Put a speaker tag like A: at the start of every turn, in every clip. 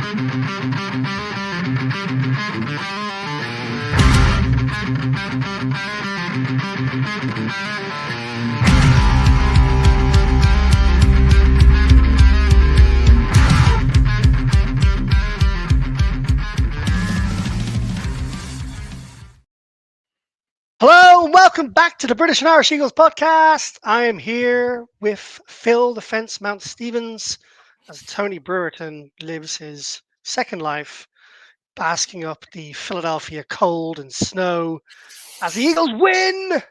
A: Hello and welcome back to the British and Irish Eagles podcast. I am here with Phil the Fence Mount Stevens as Tony Brewerton lives his second life basking up the Philadelphia cold and snow as the Eagles win.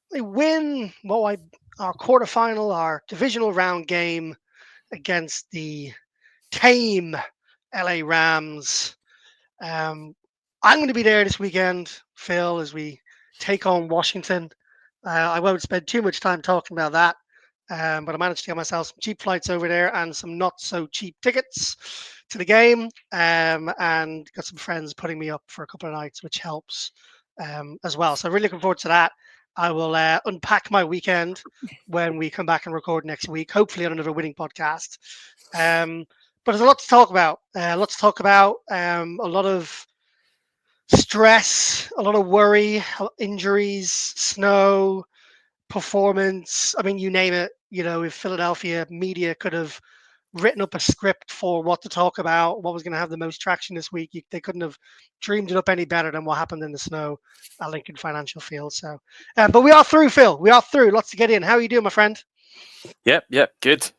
A: They win our quarterfinal, our divisional round game against the tame LA Rams. I'm going to be there this weekend, Phil, as we take on Washington. I won't spend too much time talking about that, but I managed to get myself some cheap flights over there and some not so cheap tickets to the game, and got some friends putting me up for a couple of nights, which helps as well. So really looking forward to that. I will unpack my weekend when we come back and record next week, hopefully on another winning podcast. But there's a lot to talk about. A lot of stress, a lot of worry, injuries, snow, performance. I mean, you name it. You know, if Philadelphia media could have written up a script for what to talk about, what was going to have the most traction this week, they couldn't have dreamed it up any better than what happened in the snow at Lincoln Financial Field. So, but we are through, Phil. We are through. Lots to get in. How are you doing, my friend?
B: Yep, good.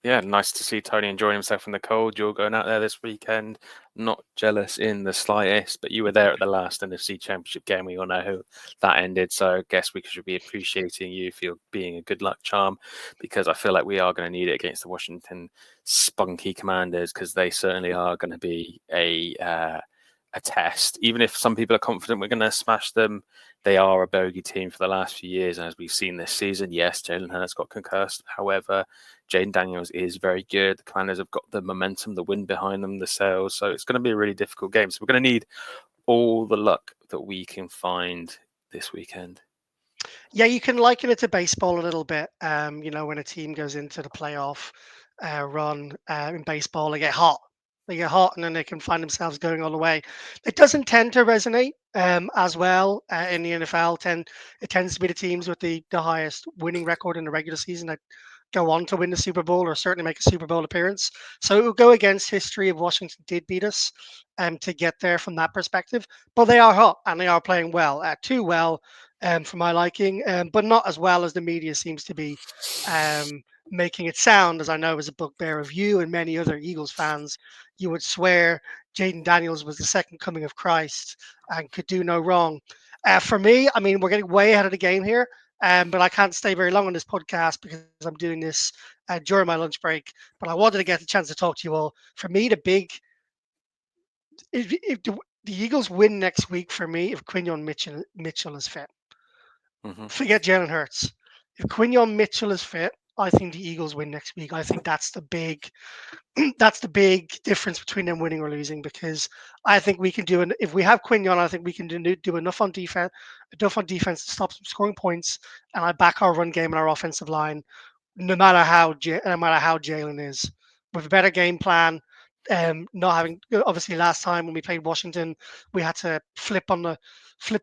B: Yeah, nice to see Tony enjoying himself in the cold. You're going out there this weekend. Not jealous in the slightest, but you were there at the last NFC Championship game. We all know how that ended, so I guess we should be appreciating you for being a good luck charm, because I feel like we are going to need it against the Washington spunky Commanders, because they certainly are going to be a test. Even if some people are confident we're going to smash them, they are a bogey team for the last few years, and as we've seen this season, yes, Jalen Hurts got concussed. However, Jaden Daniels is very good. The Commanders have got the momentum, the wind behind them, the sails, so it's going to be a really difficult game. So we're going to need all the luck that we can find this weekend.
A: Yeah, you can liken it to baseball a little bit. You know, when a team goes into the playoff run in baseball, they get hot. They get hot, and then they can find themselves going all the way. It doesn't tend to resonate as well in the NFL. It tends to be the teams with the highest winning record in the regular season that go on to win the Super Bowl or certainly make a Super Bowl appearance. So it will go against history of Washington did beat us to get there from that perspective. But they are hot and they are playing well, too well for my liking, but not as well as the media seems to be making it sound. As I know, as a bugbear of you and many other Eagles fans, you would swear Jaden Daniels was the second coming of Christ and could do no wrong. For me, I mean, we're getting way ahead of the game here, but I can't stay very long on this podcast because I'm doing this during my lunch break. But I wanted to get the chance to talk to you all. For me, if the Eagles win next week, for me, if Quinyon Mitchell is fit. Forget Jalen Hurts. If Quinyon Mitchell is fit, I think the Eagles win next week. I think that's the big difference between them winning or losing, because I think we can do if we have Quinyon, I think we can do enough on defense to stop some scoring points, and I back our run game and our offensive line, no matter how Jalen is, with a better game plan. Not having, obviously, last time when we played Washington, we had to flip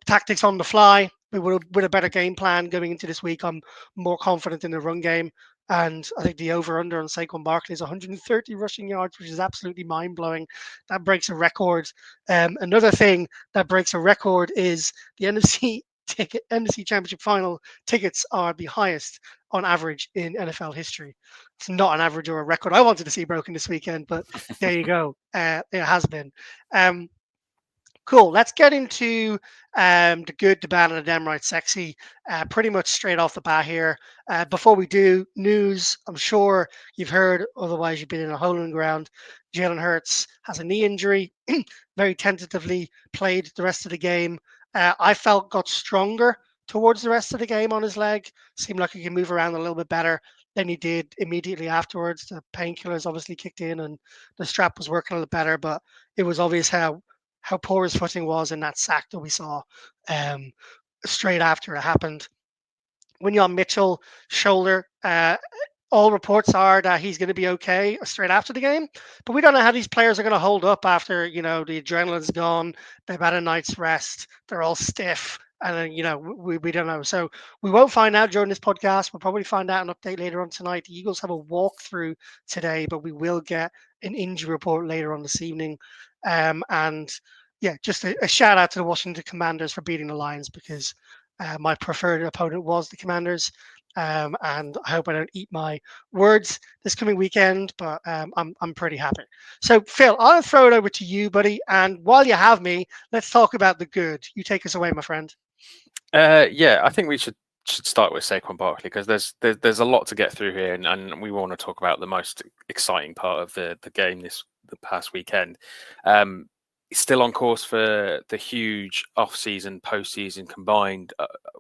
A: tactics on the fly. With a better game plan going into this week, I'm more confident in the run game. And I think the over-under on Saquon Barkley is 130 rushing yards, which is absolutely mind-blowing. That breaks a record. Another thing that breaks a record is the NFC Championship Final tickets are the highest on average in NFL history. It's not an average or a record I wanted to see broken this weekend, but there you go. It has been. Cool. Let's get into the good, the bad, and the damn right sexy pretty much straight off the bat here. Before we do, news, I'm sure you've heard, otherwise you've been in a hole in the ground. Jalen Hurts has a knee injury, very tentatively played the rest of the game. I felt got stronger towards the rest of the game on his leg. Seemed like he could move around a little bit better than he did immediately afterwards. The painkillers obviously kicked in and the strap was working a little better, but it was obvious how poor his footing was in that sack that we saw straight after it happened. When you're on Mitchell shoulder, all reports are that he's going to be okay straight after the game, but we don't know how these players are going to hold up after the adrenaline's gone, they've had a night's rest, they're all stiff, and then we don't know. So we won't find out during this podcast. We'll probably find out an update later on tonight. The Eagles have a walkthrough today, but we will get an injury report later on this evening. And yeah, just a shout out to the Washington Commanders for beating the Lions because my preferred opponent was the Commanders. And I hope I don't eat my words this coming weekend, but I'm pretty happy. So, Phil, I'll throw it over to you, buddy. And while you have me, let's talk about the good. You take us away, my friend.
B: Yeah, I think we should start with Saquon Barkley because there's a lot to get through here, and we want to talk about the most exciting part of the game the past weekend. He's still on course for the huge off-season, post-season combined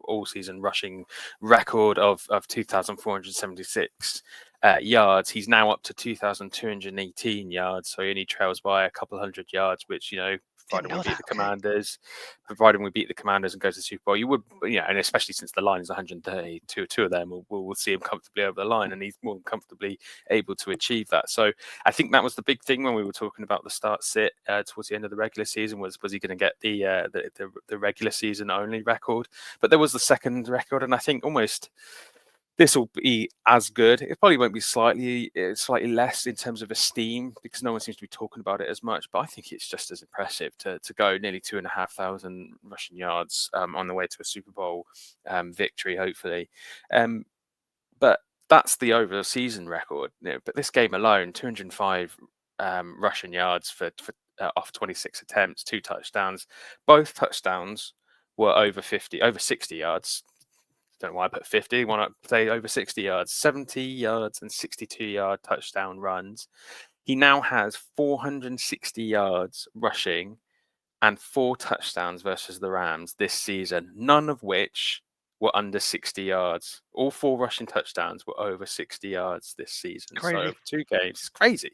B: all-season rushing record of 2,476 yards. He's now up to 2,218 yards, so he only trails by a couple hundred yards, which
A: Didn't
B: providing we
A: know
B: beat
A: that.
B: the
A: Okay.
B: Commanders, providing we beat the Commanders and go to the Super Bowl, you would, and especially since the line is 130, two of them will see him comfortably over the line, and he's more than comfortably able to achieve that. So I think that was the big thing when we were talking about the start sit towards the end of the regular season was he going to get the regular season only record? But there was the second record, and I think almost this will be as good. It probably won't be slightly less in terms of esteem because no one seems to be talking about it as much. But I think it's just as impressive to go nearly 2,500 rushing yards on the way to a Super Bowl victory, hopefully. But that's the over season record. But this game alone, 205 rushing yards for off 26 attempts, 2 touchdowns. Both touchdowns were over 60 yards. Don't know why I put 50. Why not say over 60 yards? 70 yards and 62-yard touchdown runs. He now has 460 yards rushing and 4 touchdowns versus the Rams this season, none of which were under 60 yards. All 4 rushing touchdowns were over 60 yards this season. So
A: Crazy.
B: over 2 games, it's crazy.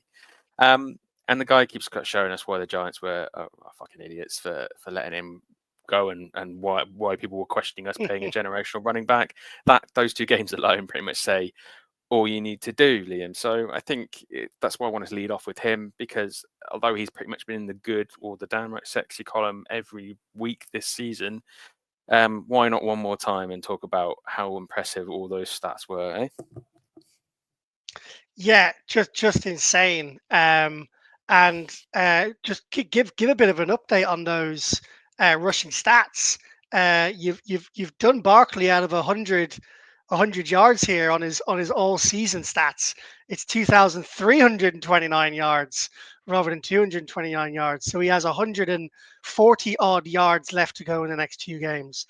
B: Um, and the guy keeps showing us why the Giants were fucking idiots for letting him go and why people were questioning us paying a generational running back. Those 2 games alone pretty much say all you need to do, Liam. So I think that's why I wanted to lead off with him because although he's pretty much been in the good or the downright sexy column every week this season, why not one more time and talk about how impressive all those stats were? Eh?
A: Yeah, just insane. And just give a bit of an update on those rushing stats. You've done Barkley out of 100 yards here on his all season stats. It's 2,329 yards rather than 229 yards. So he has 140 odd yards left to go in the next 2 games.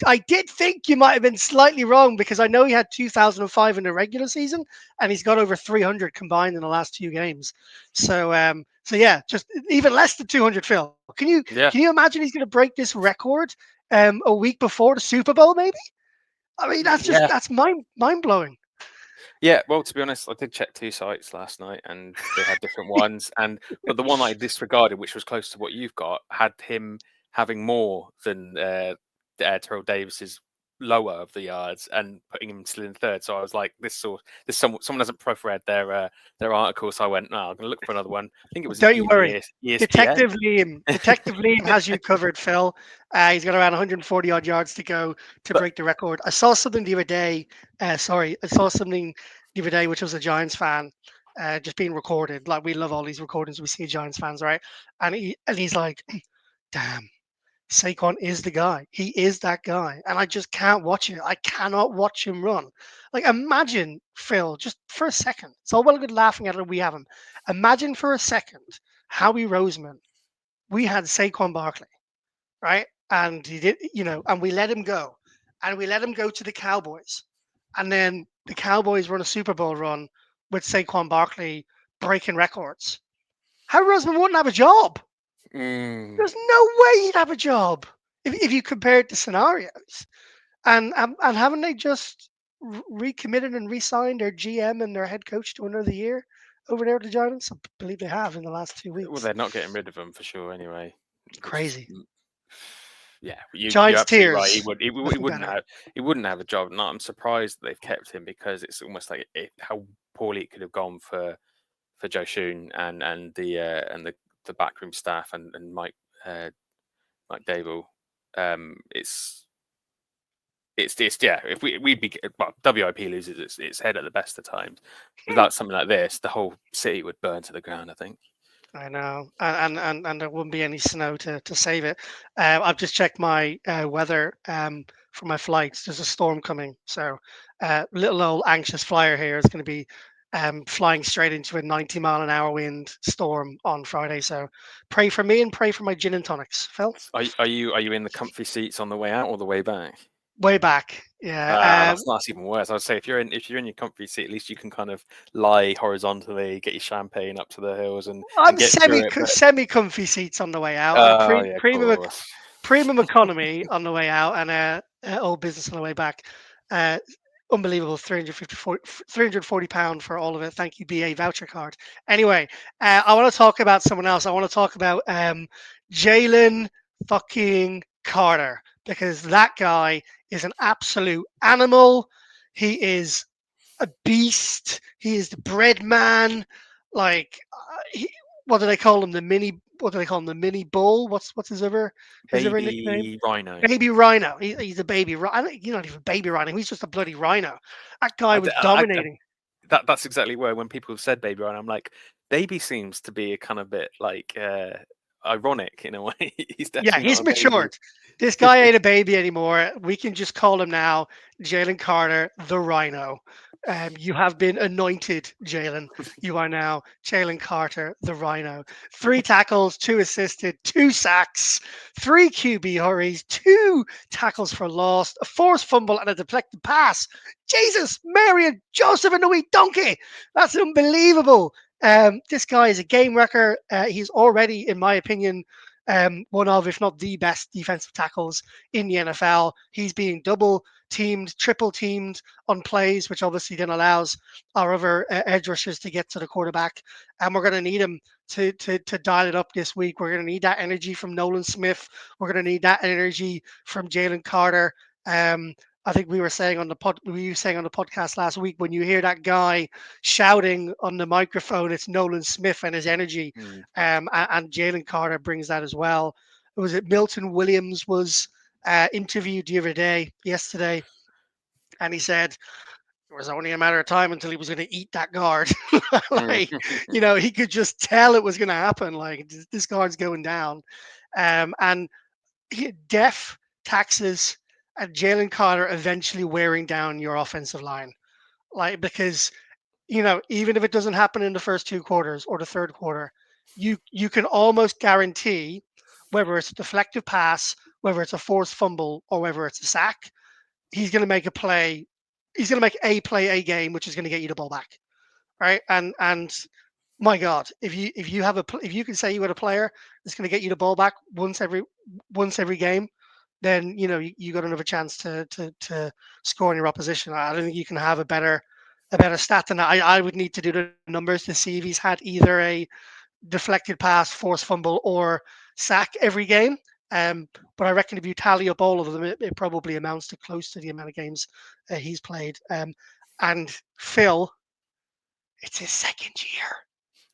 A: I did think you might have been slightly wrong because I know he had 2,005 in the regular season and he's got over 300 combined in the last 2 games. So yeah, just even less than 200. Phil,
B: Yeah.
A: can you imagine he's going to break this record a week before the Super Bowl? Maybe. I mean,
B: Yeah.
A: that's mind blowing.
B: Yeah, well, to be honest, I did check 2 sites last night, and they had different ones. But the one I disregarded, which was close to what you've got, had him having more than Terrell Davis's lower of the yards and putting him still in third. So I was like, someone hasn't proofread their article. So I went, no, I'm going to look for another one. I think it was
A: Don't you worry.
B: ESPN.
A: Detective Liam has you covered, Phil. He's got around 140 odd yards to go to
B: But
A: break the record. I saw something the other day. I saw something the other day, which was a Giants fan just being recorded. Like we love all these recordings we see Giants fans, right? And he's like, damn. Saquon is the guy. He is that guy. And I just can't watch it. I cannot watch him run. Like, imagine, Phil, just for a second. It's all well and good laughing at it. We have him. Imagine for a second Howie Roseman. We had Saquon Barkley, right? And he did, and we let him go. And we let him go to the Cowboys. And then the Cowboys run a Super Bowl run with Saquon Barkley breaking records. Howie Roseman wouldn't have a job.
B: mm,
A: There's no way he'd have a job if you compared the scenarios. And haven't they just recommitted and re-signed their GM and their head coach to another year over there at the Giants? I believe they have in the last two
B: well,
A: weeks.
B: they're not getting rid of him for sure anyway, which is
A: Crazy.
B: Yeah, you're
A: Giants
B: absolutely right. He
A: tears.
B: would he, w-
A: Nothing better.
B: he wouldn't have a job. No, I'm surprised they've kept him because it's almost like how poorly it could have gone for Joe Shoon and the backroom staff and Mike Dable. It's yeah. If we'd be well, WIP loses its head at the best of times. Without something like this, the whole city would burn to the ground. I think.
A: I know, and there wouldn't be any snow to save it. I've just checked my weather for my flights. There's a storm coming, so little old anxious flyer here is going to be flying straight into a 90-mile-an-hour wind storm on Friday. So pray for me and pray for my gin and tonics, Phil.
B: Are you in the comfy seats on the way out or the way back?
A: Way back, yeah.
B: That's even worse. I'd say if you're in your comfy seat, at least you can kind of lie horizontally, get your champagne up to the hills, and
A: I'm
B: get through it. But
A: semi comfy seats on the way out.
B: yeah, of
A: Premium
B: course.
A: premium economy on the way out and old business on the way back. Uh, Unbelievable, £340 for all of it. Thank you, BA voucher card. Anyway, I want to talk about someone else. I want to talk about Jalen fucking Carter because that guy is an absolute animal. He is a beast. He is the bread man. Like, what do they call him? The mini. What do they call him? The mini bull. What's his other nickname?
B: Baby Rhino.
A: Baby Rhino. He's a baby rhino. You're not even baby rhino. He's just a bloody rhino. That guy
B: I,
A: was
B: I,
A: dominating.
B: that's exactly where when people have said baby Rhino, I'm like, baby seems to be a kind of bit like ironic in a way. He's
A: Yeah,
B: definitely not
A: he's
B: a baby.
A: matured. This guy ain't a baby anymore. We can just call him now Jalen Carter, the Rhino. You have been anointed, Jalen. You are now Jalen Carter, the Rhino. 3 tackles, 2 assisted, 2 sacks, 3 QB hurries, 2 tackles for loss, a forced fumble, and a deflected pass. Jesus, Mary and Joseph and the wee donkey. That's unbelievable. This guy is a game wrecker. He's already, in my opinion, one of, if not the best defensive tackles in the NFL. He's being double teamed, triple teamed on plays, which obviously then allows our other edge rushers to get to the quarterback. And we're going to need him to dial it up this week. We're going to need that energy from Nolan Smith. We're going to need that energy from Jalen Carter. I think we were saying on the podcast last week when you hear that guy shouting on the microphone, it's Nolan Smith and his energy.
B: Mm.
A: And Jalen Carter brings that as well. Was it Milton Williams was interviewed yesterday, and he said it was only a matter of time until he was going to eat that guard.
B: Mm.
A: Like, he could just tell it was going to happen. Like, this guard's going down. And Def, Taxes, and Jalen Carter eventually wearing down your offensive line. Like, because even if it doesn't happen in the first 2 quarters or the third quarter, you can almost guarantee whether it's a deflective pass, whether it's a forced fumble, or whether it's a sack, he's going to make a play. He's going to make a play a game, which is going to get you the ball back, right? And my God, if you can say you got a player that's going to get you the ball back once every game, then you got another chance to score on your opposition. I don't think you can have a better stat than that. I would need to do the numbers to see if he's had either a deflected pass, forced fumble, or sack every game. But I reckon if you tally up all of them, it probably amounts to close to the amount of games he's played. And Phil, it's his second year.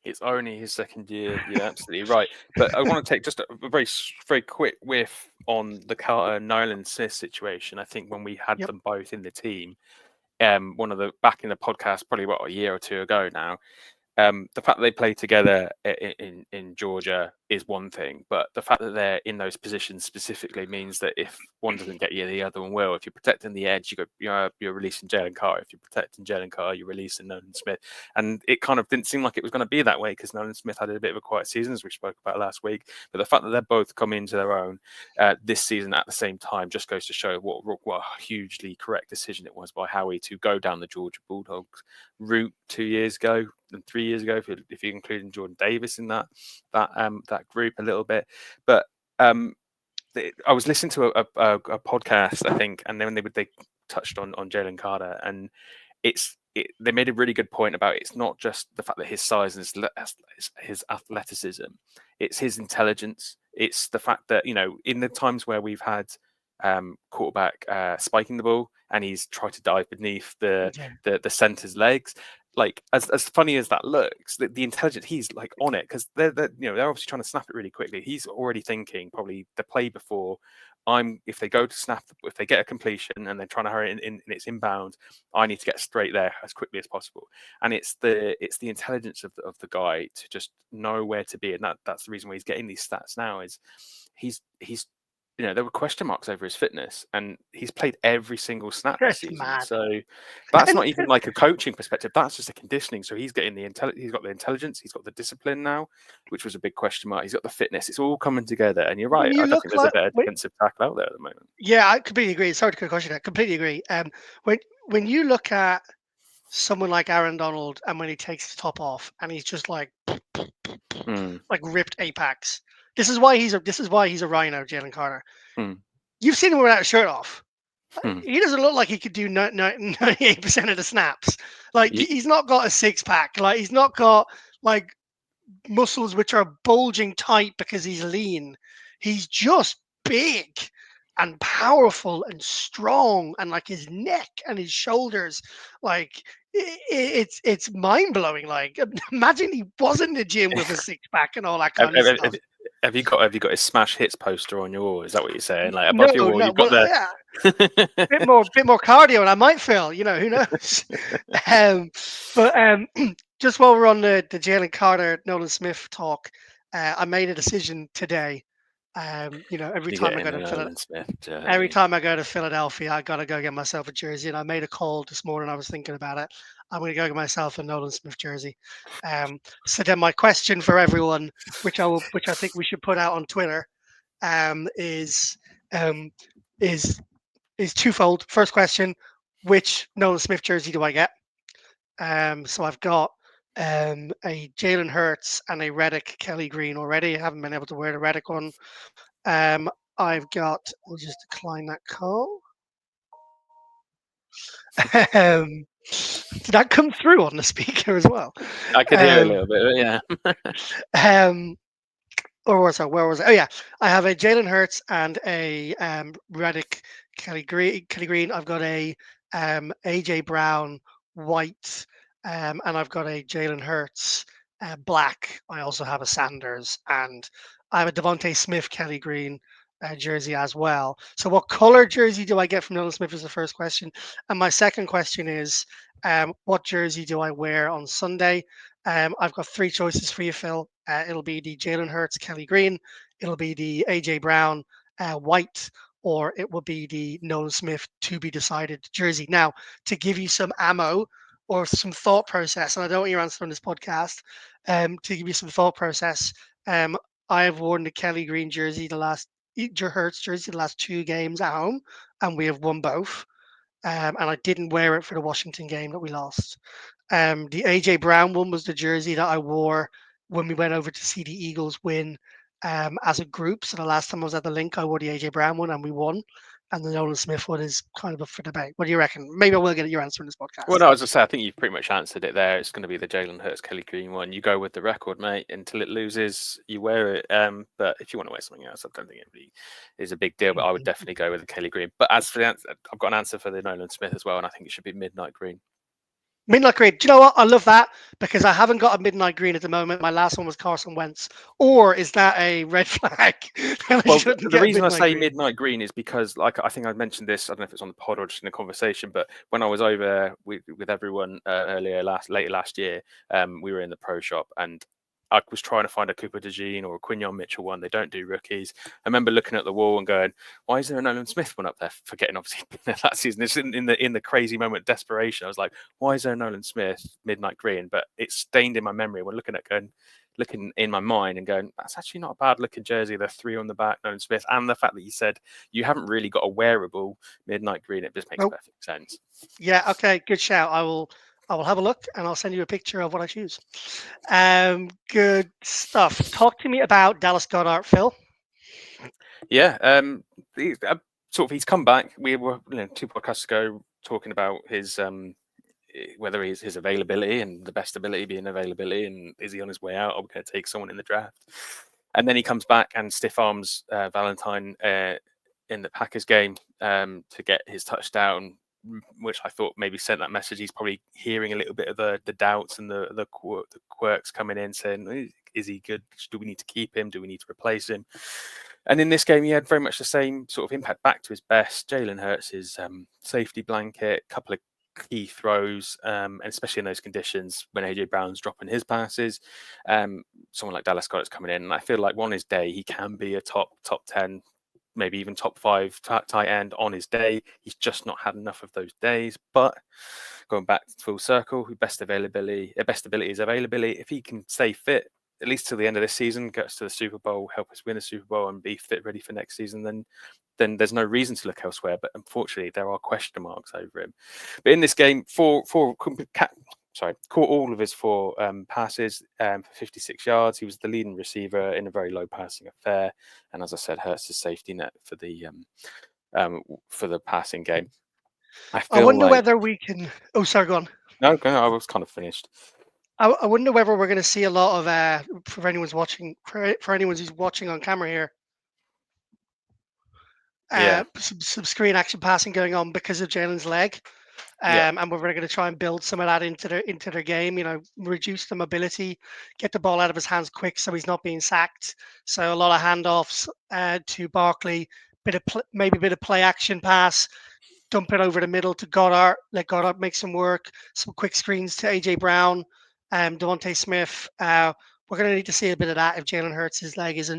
B: It's only his second year. You're absolutely right. But I want to take just a very quick whiff on the Carter Nolan Smith situation. I think when we had
A: Yep.
B: them both in the team, one of the back in the podcast, probably a year or two ago now, the fact that they play together in Georgia is one thing, but the fact that they're in those positions specifically means that if one doesn't get you, the other one will. If you're protecting the edge, you're releasing Jalen Carter. If you're protecting Jalen Carter, you're releasing Nolan Smith. And it kind of didn't seem like it was going to be that way because Nolan Smith had a bit of a quiet season, as we spoke about last week. But the fact that they're both come into their own this season at the same time just goes to show what a hugely correct decision it was by Howie to go down the Georgia Bulldogs route 2 years ago and 3 years ago, if you include Jordan Davis in that group a little bit. But I was listening to a podcast, I think, and then they touched on Jalen Carter, and they made a really good point about it's not just the fact that his size and his athleticism, it's his intelligence. It's the fact that, in the times where we've had quarterback spiking the ball and he's tried to dive beneath
A: Yeah.
B: the center's legs. Like as funny as that looks, the intelligence, he's like on it because they're obviously trying to snap it really quickly. He's already thinking probably the play before. If they go to snap, if they get a completion and they're trying to hurry and it's inbound, I need to get straight there as quickly as possible. And it's the intelligence of the guy to just know where to be, and that's the reason why he's getting these stats now. Is he's there were question marks over his fitness, and he's played every single snap this
A: That's
B: season.
A: mad.
B: So that's
A: And
B: not even like a coaching perspective. That's just a conditioning. So he's getting he's got the intelligence, he's got the discipline now, which was a big question mark. He's got the fitness. It's all coming together. And you're
A: when
B: right.
A: you
B: I don't
A: look
B: think there's a
A: like,
B: better defensive tackle out there at the moment.
A: yeah, I completely agree. Sorry to cut across you there. Completely agree. When you look at someone like Aaron Donald, and when he takes his top off, and he's just
B: Mm,
A: like ripped apex. This is why he's a rhino, Jalen Carter.
B: mm,
A: You've seen him without a shirt off.
B: mm.
A: He doesn't look like he could do 98% of the snaps. Like
B: Ye-
A: he's not got a six pack. Like he's not got like muscles which are bulging tight because he's lean. He's just big and powerful and strong, and like his neck and his shoulders, like it's mind blowing. Like imagine he was in the gym with a six pack and all that
B: have,
A: kind of
B: have,
A: stuff.
B: have have you got his smash hits poster on your wall? Is that what you're saying? Like
A: No,
B: above your wall,
A: no.
B: you've got
A: Well,
B: the.
A: yeah, bit more cardio, and I might fail. Who knows? um, but just while we're on the Jalen Carter, Nolan Smith talk, I made a decision today. Every
B: You
A: time
B: get
A: I
B: in
A: go
B: an
A: to
B: Nolan Smith
A: every
B: jersey.
A: time I go to Philadelphia, I gotta go get myself a jersey. And I made a call this morning. I was thinking about it. I'm gonna go get myself a Nolan Smith jersey. So then my question for everyone, which I think we should put out on Twitter, um, is um, is is twofold. First question: which Nolan Smith jersey do I get? So I've got a Jalen Hurts and a Reddick Kelly Green already. I haven't been able to wear the Reddick one. I've got. I'll just decline that call. um, did that come through on the speaker as well?
B: I could hear a
A: Um,
B: little bit, but yeah.
A: um, or was I? Where was I? Oh yeah, I have a Jalen Hurts and a Reddick Kelly Green. Kelly Green. I've got a AJ Brown white, and I've got a Jalen Hurts black. I also have a Sanders, and I have a Devontae Smith Kelly Green jersey as well. So, what color jersey do I get from Nolan Smith is the first question, and my second question is, what jersey do I wear on Sunday? I've got three choices for you, Phil. It'll be the Jalen Hurts Kelly Green, it'll be the AJ Brown white, or it will be the Nolan Smith to be decided jersey. Now, to give you some ammo or some thought process, and I don't want your answer on this podcast, to give you some thought process, I have worn the Kelly Green jersey Hurts jersey the last two games at home, and we have won both. And I didn't wear it for the Washington game that we lost. The AJ Brown one was the jersey that I wore when we went over to see the Eagles win as a group. So the last time I was at the link, I wore the AJ Brown one and we won. And the Nolan Smith one is kind of up for debate. What do you reckon? Maybe I will get your answer in this
B: Well,
A: podcast.
B: no, as I say, I think you've pretty much answered it there. It's going to be the Jalen Hurts Kelly Green one. You go with the record, mate. Until it loses, you wear it. But if you want to wear something else, I don't think it really is a big deal. But I would definitely go with the Kelly Green. But as for the answer, I've got an answer for the Nolan Smith as well, and I think it should be midnight green.
A: Midnight Green. Do you know what? I love that because I haven't got a Midnight Green at the moment. My last one was Carson Wentz. Or is that a red flag? I
B: Well,
A: shouldn't
B: the
A: get a
B: reason I
A: Midnight
B: say
A: Green.
B: midnight green is because, like, I think I mentioned this. I don't know if it's on the pod or just in a conversation, but when I was over with everyone later last year, we were in the pro shop and I was trying to find a Cooper DeJean or a Quinion Mitchell one. They don't do rookies. I remember looking at the wall and going, "Why is there a Nolan Smith one up there?" Forgetting obviously that season. It's in the crazy moment of desperation. I was like, "Why is there a Nolan Smith midnight green?" But it's stained in my memory when looking in my mind and going, that's actually not a bad looking jersey. The three on the back, Nolan Smith, and the fact that you said you haven't really got a wearable midnight green, it just makes
A: Nope.
B: perfect sense.
A: Yeah, okay, good shout. I will have a look and I'll send you a picture of what I choose. Good stuff. Talk to me about Dallas Goddard, Phil.
B: Yeah, he's come back. We were 2 podcasts ago talking about his whether his availability and the best ability being availability, and is he on his way out? Are we going to take someone in the draft? And then he comes back and stiff arms Valentine in the Packers game to get his touchdown, which I thought maybe sent that message. He's probably hearing a little bit of the doubts and the quirks coming in, saying, "Is he good? Do we need to keep him? Do we need to replace him?" And in this game, he had very much the same sort of impact, back to his best. Jalen Hurts' safety blanket, a couple of key throws, and especially in those conditions when AJ Brown's dropping his passes. Someone like Dallas Goedert's coming in, and I feel like on his day he can be a top 10, maybe even top 5 tight end on his day. He's just not had enough of those days. But going back to full circle, best ability is availability. If he can stay fit at least till the end of this season, get us to the Super Bowl, help us win the Super Bowl, and be fit, ready for next season, then there's no reason to look elsewhere. But unfortunately, there are question marks over him. But in this game, caught all of his 4 passes for 56 yards. He was the leading receiver in a very low passing affair, and as I said, Hurts his safety net for the passing game. I
A: I
B: feel
A: wonder
B: like
A: whether we can. Oh, sorry, go on.
B: no, I was kind of finished.
A: I wonder whether we're going to see a lot of for anyone's watching, for anyone who's watching on camera here,
B: Yeah,
A: some screen action passing going on because of Jalen's leg.
B: yeah.
A: And we're going to try and build some of that into their game. Reduce the mobility, get the ball out of his hands quick, so he's not being sacked. So a lot of handoffs to Barkley, maybe a bit of play action pass, dump it over the middle to Goddard, let Goddard make some work, some quick screens to AJ Brown, Devontae Smith. We're going to need to see a bit of that if Jalen Hurts' leg is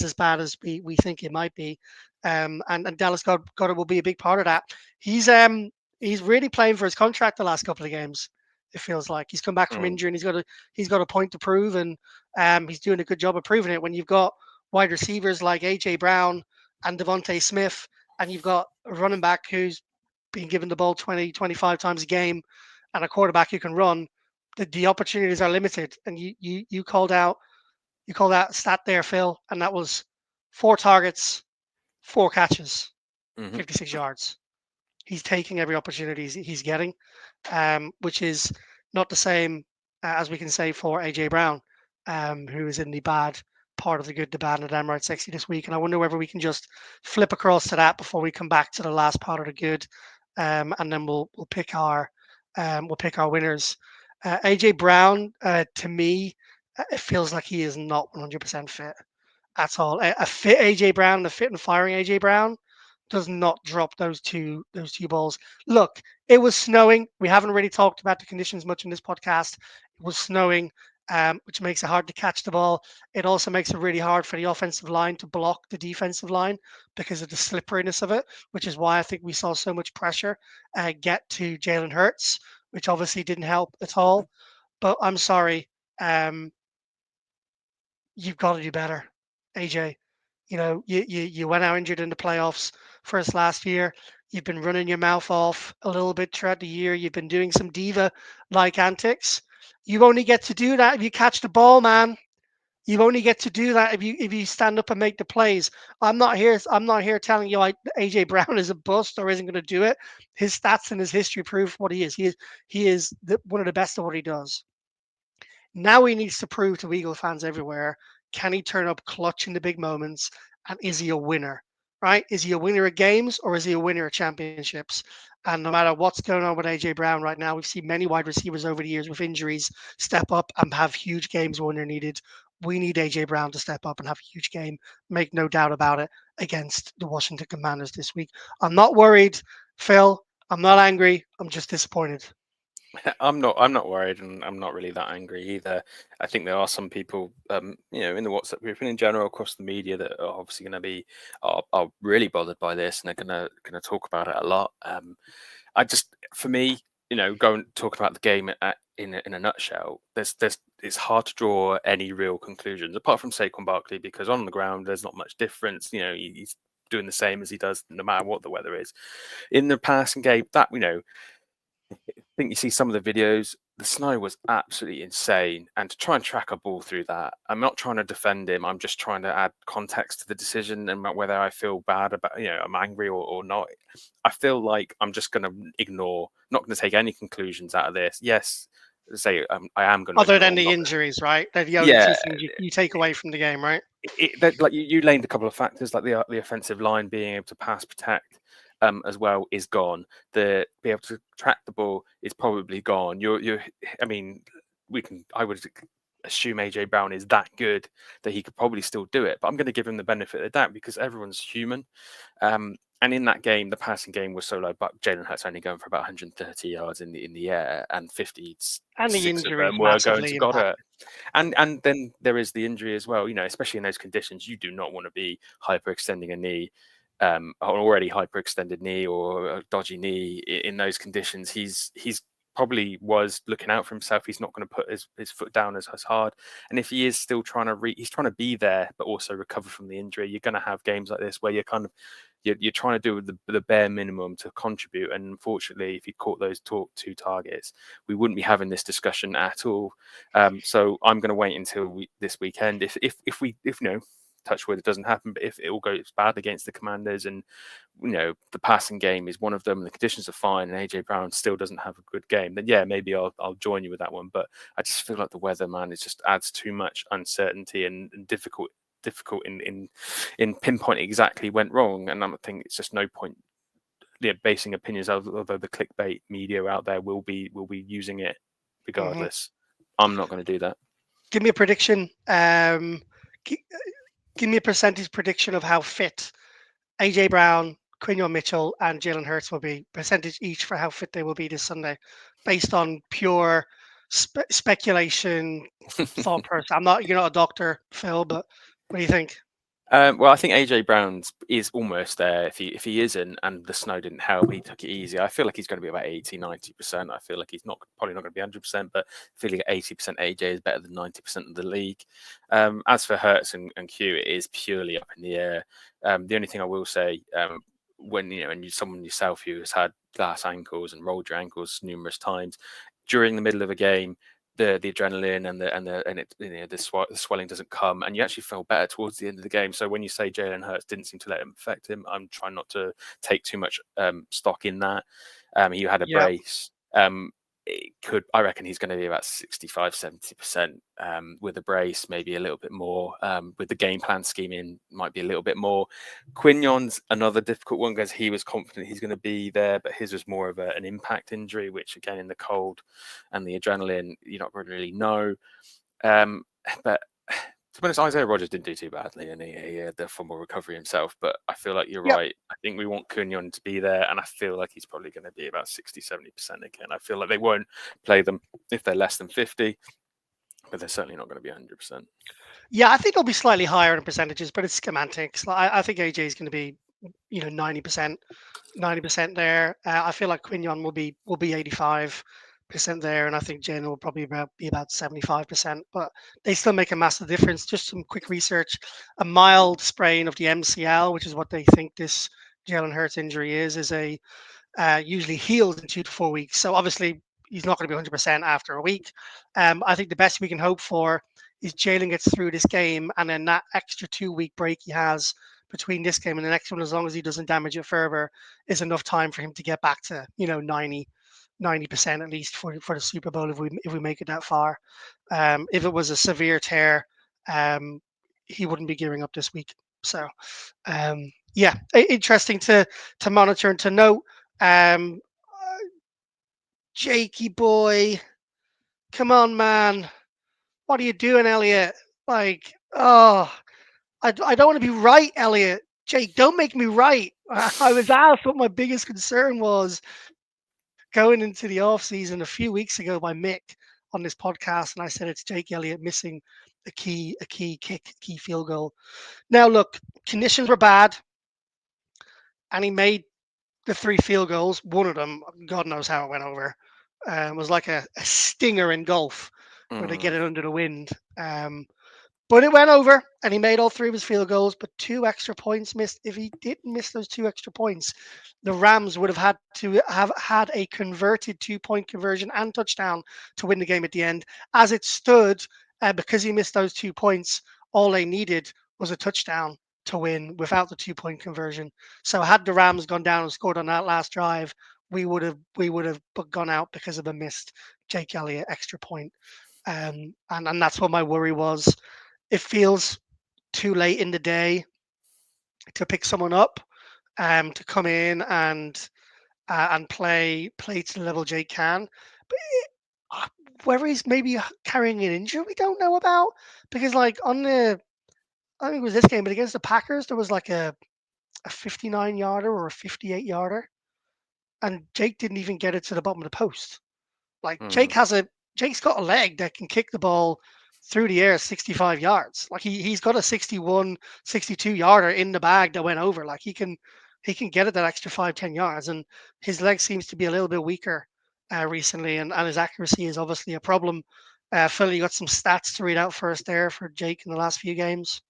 A: as bad as we think it might be. And Dallas Goddard will be a big part of that. He's really playing for his contract the last couple of games. It feels like he's come back from
B: Mm.
A: injury and he's got a point to prove, and he's doing a good job of proving it. When you've got wide receivers like AJ Brown and Devontae Smith, and you've got a running back who's being given the ball 20, 25 times a game, and a quarterback who can run, the opportunities are limited. And you called out stat there, Phil, and that was 4 targets, 4 catches,
B: Hmm.
A: 56 yards. He's taking every opportunity he's getting, which is not the same as we can say for AJ Brown, who is in the bad part of the good, the bad, and the damn right sexy this week. And I wonder whether we can just flip across to that before we come back to the last part of the good, and then we'll pick our winners. AJ Brown, to me, it feels like he is not 100% fit at all. A fit AJ Brown and a fit and firing AJ Brown does not drop those two balls. Look, it was snowing. We haven't really talked about the conditions much in this podcast. It was snowing, which makes it hard to catch the ball. It also makes it really hard for the offensive line to block the defensive line because of the slipperiness of it, which is why I think we saw so much pressure get to Jalen Hurts, which obviously didn't help at all. But I'm sorry. Um, you've got to do better, AJ. You went out injured in the playoffs for us last year. You've been running your mouth off a little bit throughout the year. You've been doing some diva-like antics. You only get to do that if you catch the ball, man. You only get to do that if you stand up and make the plays. I'm not here telling you AJ Brown is a bust or isn't going to do it. His stats and his history prove what he is. He is one of the best at what he does. Now he needs to prove to Eagle fans everywhere, can he turn up clutch in the big moments, and is he a winner? Right? Is he a winner at games or is he a winner at championships? And no matter what's going on with AJ Brown right now, we've seen many wide receivers over the years with injuries step up and have huge games when they're needed. We need AJ Brown to step up and have a huge game, make no doubt about it, against the Washington Commanders this week. I'm not worried, Phil. I'm not angry. I'm just disappointed.
B: I'm not worried, and I'm not really that angry either. I think there are some people, in the WhatsApp group and in general across the media that are obviously going to be are really bothered by this, and they're gonna talk about it a lot. I just, for me, going talking about the game in a nutshell, there's it's hard to draw any real conclusions apart from Saquon Barkley, because on the ground there's not much difference. He's doing the same as he does no matter what the weather is. In the passing game, that I think you see some of the videos. The snow was absolutely insane, and to try and track a ball through that, I'm not trying to defend him. I'm just trying to add context to the decision and whether I feel bad about, I'm angry or not. I feel like I'm just going to ignore, not going to take any conclusions out of this. Yes, say I am going to
A: Other than
B: ignore
A: the
B: not.
A: injuries, right? They're the only
B: Yeah,
A: two things you take away from the game, right?
B: like you named a couple of factors, like the offensive line being able to pass protect as well is gone. The be able to track the ball is probably gone. I mean, I would assume AJ Brown is that good that he could probably still do it, but I'm going to give him the benefit of the doubt because everyone's human. And in that game, the passing game was so low, but Jalen Hurts only going for about 130 yards in the air, and
A: And the
B: 56 of
A: injuries
B: them were going to
A: massively impact.
B: Goddard. And then there is the injury as well. Especially in those conditions, you do not want to be hyperextending a knee, an already hyperextended knee or a dodgy knee in those conditions. He's probably was looking out for himself. He's not going to put his foot down as hard. And if he is still trying to he's trying to be there, but also recover from the injury, you're going to have games like this where you're kind of you're trying to do the bare minimum to contribute. And unfortunately, if you caught those two targets, we wouldn't be having this discussion at all. So I'm going to wait until this weekend. If touch wood, it doesn't happen, but if it all goes bad against the Commanders and the passing game is one of them and the conditions are fine and AJ Brown still doesn't have a good game, then yeah, maybe I'll join you with that one. But I just feel like the weather, man, it just adds too much uncertainty and difficult in pinpointing exactly went wrong. And I think it's just no point basing opinions, although the clickbait media out there will be using it
A: Hmm.
B: regardless. I'm not going to do that.
A: Give me a prediction. Gi- give me a percentage prediction of how fit AJ Brown, Quinion Mitchell, and Jalen Hurts will be. Percentage each for how fit they will be this Sunday, based on pure speculation, thought person. I'm not, you're not a doctor, Phil, but what do you think?
B: Well, I think AJ Brown's is almost there. If he isn't, and the snow didn't help, he took it easy. I feel like he's going to be about 80-90%. I feel like he's not probably not going to be 100%, but feeling 80% AJ is better than 90% of the league. As for Hertz and Q, it is purely up in the air. The only thing I will say, when and you someone yourself who has had glass ankles and rolled your ankles numerous times during the middle of a game, the adrenaline and the swelling doesn't come, and you actually feel better towards the end of the game. So when you say Jalen Hurts didn't seem to let him affect him, I'm trying not to take too much stock in that. He had a
A: Yeah.
B: brace. I reckon he's going to be about 65-70% with a brace, maybe a little bit more. With the game plan scheming, might be a little bit more. Quignon's another difficult one because he was confident he's going to be there, but his was more of an impact injury, which again in the cold and the adrenaline, you don't really know. But to be honest, Isaiah Rogers didn't do too badly, and he had the fumble recovery himself. But I feel like you're
A: Yep.
B: right. I think we want Cunyon to be there, and I feel like he's probably going to be about 60-70% again. I feel like they won't play them if they're less than 50, but they're certainly not going to be 100%.
A: Yeah, I think they'll be slightly higher in percentages, but it's semantics. I think AJ is going to be, 90%, 90% there. I feel like Quinion will be 85% there, and I think Jane will probably be about 75%. But they still make a massive difference. Just some quick research: a mild sprain of the MCL, which is what they think this Jalen Hurts injury is a usually heals in 2 to 4 weeks. So obviously he's not going to be 100% after a week. I think the best we can hope for is Jalen gets through this game, and then that extra 2 week break he has between this game and the next one, as long as he doesn't damage it further, is enough time for him to get back to 90% at least for the Super Bowl if we make it that far. If it was a severe tear, um, he wouldn't be gearing up this week. So yeah, interesting to monitor and to note. Um, Jakey boy, come on, man. What are you doing, Elliot? Like, oh, I don't want to be right, Elliot. Jake, don't make me right. I was asked what my biggest concern was going into the off season a few weeks ago by Mick on this podcast, and I said it's Jake Elliott missing a key kick, key field goal. Now, look, conditions were bad, and he made the three field goals. One of them, God knows how it went over. Was like a stinger in golf where they
B: Mm.
A: get it under the wind. But it went over, and he made all three of his field goals. But two extra points missed. If he didn't miss those two extra points, the Rams would have had to have had a converted 2 point conversion and touchdown to win the game at the end. As it stood, because he missed those 2 points, all they needed was a touchdown to win without the 2 point conversion. So had the Rams gone down and scored on that last drive, we would have gone out because of a missed Jake Elliott extra point. And that's what my worry was. It feels too late in the day to pick someone up, to come in and play to the level Jake can. But whether he's maybe carrying an injury we don't know about, because like on the I think it was this game, but against the Packers there was like a 59 yarder or a 58 yarder, and Jake didn't even get it to the bottom of the post. Like
B: Hmm.
A: Jake's got a leg that can kick the ball through the air 65 yards. Like he's got a 61, 62 yarder in the bag that went over. Like he can get it that extra 5, 10 yards, and his leg seems to be a little bit weaker recently, and his accuracy is obviously a problem. Phil, you got some stats to read out first there for Jake in the last few games.